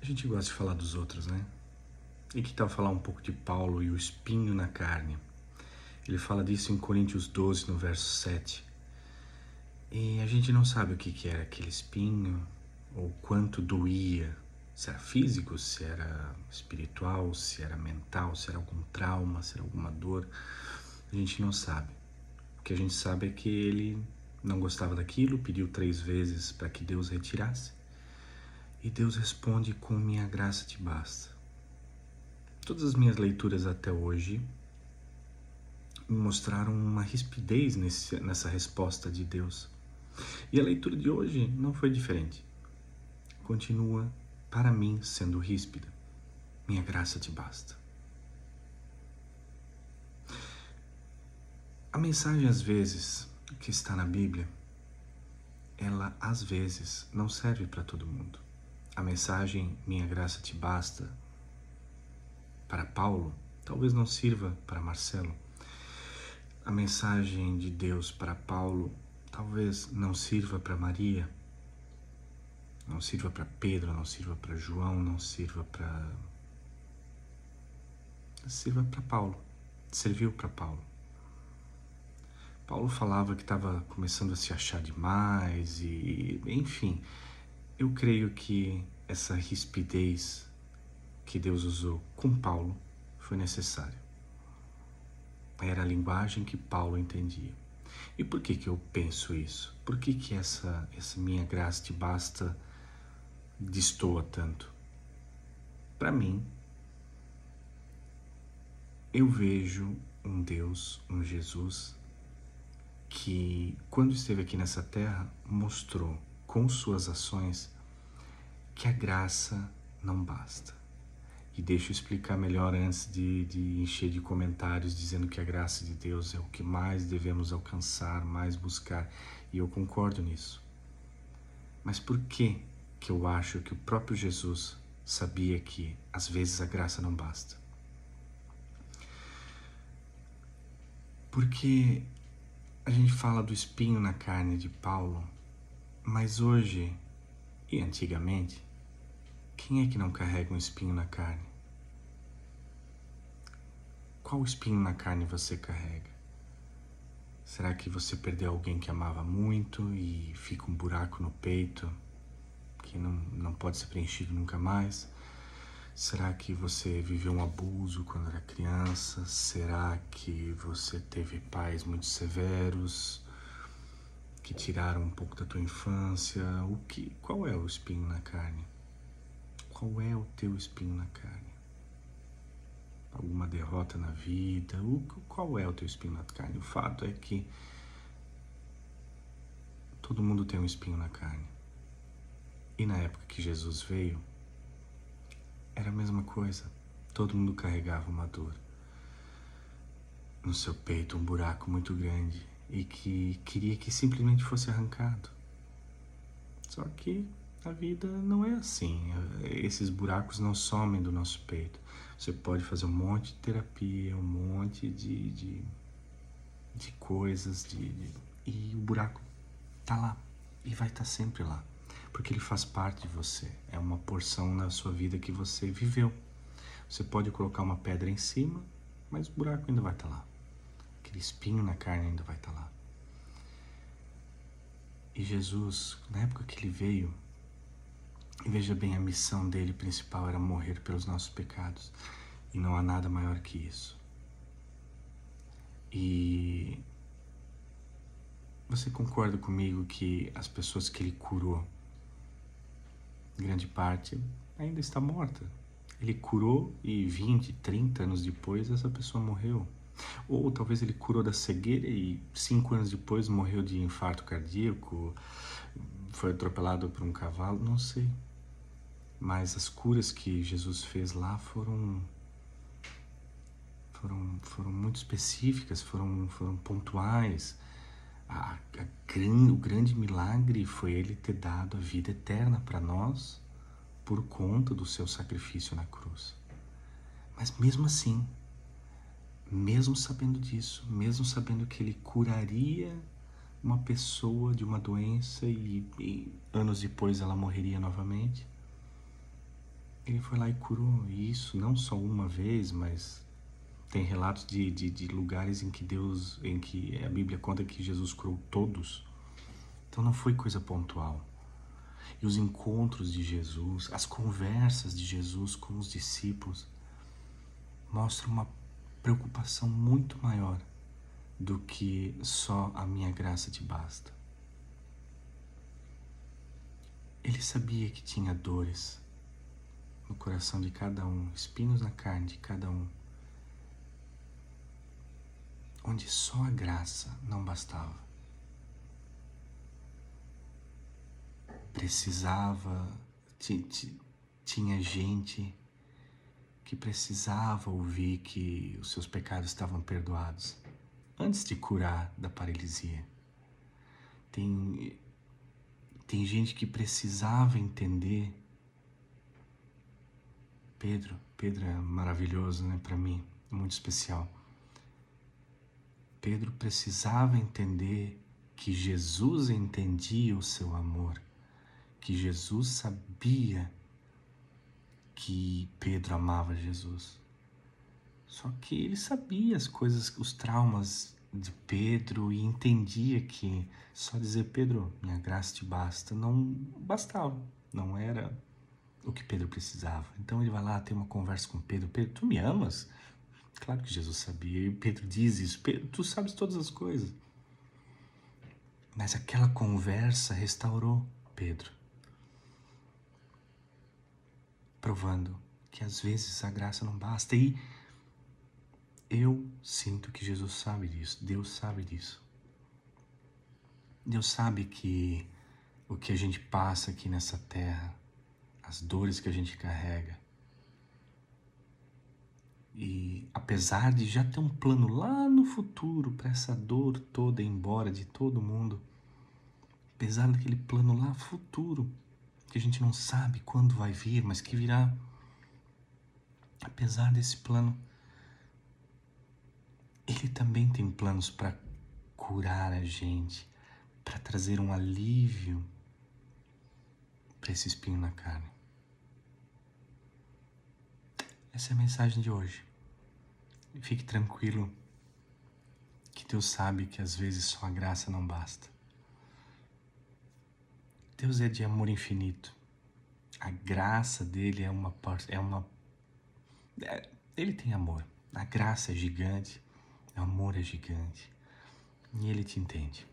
A gente gosta de falar dos outros, né? E que tal falar um pouco de Paulo e o espinho na carne? Ele fala disso em Coríntios 12, no verso 7. E a gente não sabe o que era aquele espinho, ou quanto doía. Se era físico, se era espiritual, se era mental, se era algum trauma, se era alguma dor. A gente não sabe. O que a gente sabe é que ele não gostava daquilo, pediu 3 vezes para que Deus retirasse. E Deus responde: com minha graça te basta. Todas as minhas leituras até hoje me mostraram uma rispidez nessa resposta de Deus. E a leitura de hoje não foi diferente. Continua, para mim, sendo ríspida. Minha graça te basta. A mensagem, às vezes, que está na Bíblia, ela, às vezes, não serve para todo mundo. A mensagem, minha graça te basta, para Paulo, talvez não sirva para Marcelo. A mensagem de Deus para Paulo talvez não sirva para Maria, não sirva para Pedro, não sirva para João, não sirva para... Sirva para Paulo, serviu para Paulo. Paulo falava que estava começando a se achar demais e, enfim, eu creio que essa rispidez que Deus usou com Paulo foi necessária. Era a linguagem que Paulo entendia. E por que eu penso isso? Por que essa minha graça te basta destoa tanto? Para mim, eu vejo um Deus, um Jesus, que quando esteve aqui nessa terra, mostrou com suas ações que a graça não basta. E deixa eu explicar melhor antes de encher de comentários dizendo que a graça de Deus é o que mais devemos alcançar, mais buscar. E eu concordo nisso. Mas por que eu acho que o próprio Jesus sabia que às vezes a graça não basta? Porque a gente fala do espinho na carne de Paulo, mas hoje e antigamente, quem é que não carrega um espinho na carne? Qual espinho na carne você carrega? Será que você perdeu alguém que amava muito e fica um buraco no peito que não pode ser preenchido nunca mais? Será que você viveu um abuso quando era criança? Será que você teve pais muito severos que tiraram um pouco da tua infância? Qual é o espinho na carne? Qual é o teu espinho na carne? Alguma derrota na vida? Qual é o teu espinho na carne? O fato é que todo mundo tem um espinho na carne. E na época que Jesus veio, era a mesma coisa. Todo mundo carregava uma dor no seu peito, um buraco muito grande, e que queria que simplesmente fosse arrancado. Só que a vida não é assim. Esses buracos não somem do nosso peito. Você pode fazer um monte de terapia, um monte de coisas, e o buraco tá lá e vai estar sempre lá, porque ele faz parte de você. É uma porção na sua vida que você viveu. Você pode colocar uma pedra em cima, mas o buraco ainda vai estar lá. Aquele espinho na carne ainda vai estar lá. E Jesus, na época que ele veio, e veja bem, a missão dele principal era morrer pelos nossos pecados. E não há nada maior que isso. E você concorda comigo que as pessoas que ele curou, grande parte, ainda está morta? Ele curou e 20, 30 anos depois essa pessoa morreu. Ou talvez ele curou da cegueira e 5 anos depois morreu de infarto cardíaco, foi atropelado por um cavalo, não sei. Mas as curas que Jesus fez lá foram muito específicas, foram pontuais. O grande milagre foi ele ter dado a vida eterna para nós por conta do seu sacrifício na cruz. Mas mesmo assim, mesmo sabendo disso, mesmo sabendo que ele curaria uma pessoa de uma doença e anos depois ela morreria novamente, Ele foi lá e curou, e isso não só uma vez, mas tem relatos de lugares em que a Bíblia conta que Jesus curou todos. Então não foi coisa pontual. E os encontros de Jesus, as conversas de Jesus com os discípulos mostram uma preocupação muito maior do que só a minha graça te basta. Ele sabia que tinha dores no coração de cada um, espinhos na carne de cada um, onde só a graça não bastava. Precisava, tinha gente que precisava ouvir que os seus pecados estavam perdoados antes de curar da paralisia. Tem gente que precisava entender. Pedro é maravilhoso, né, para mim, muito especial. Pedro precisava entender que Jesus entendia o seu amor, que Jesus sabia que Pedro amava Jesus. Só que ele sabia as coisas, os traumas de Pedro e entendia que só dizer Pedro, minha graça te basta, não bastava, não era o que Pedro precisava. Então ele vai lá, tem uma conversa com Pedro. Pedro, tu me amas? Claro que Jesus sabia. E Pedro diz isso. Pedro, tu sabes todas as coisas. Mas aquela conversa restaurou Pedro, provando que às vezes a graça não basta. E eu sinto que Jesus sabe disso. Deus sabe disso. Deus sabe que o que a gente passa aqui nessa terra, as dores que a gente carrega, e apesar de já ter um plano lá no futuro para essa dor toda ir embora de todo mundo, apesar daquele plano lá futuro, que a gente não sabe quando vai vir, mas que virá, apesar desse plano, Ele também tem planos para curar a gente, para trazer um alívio para esse espinho na carne. Essa é a mensagem de hoje. Fique tranquilo que Deus sabe que às vezes só a graça não basta. Deus é de amor infinito. A graça dele Ele tem amor. A graça é gigante, o amor é gigante. E Ele te entende.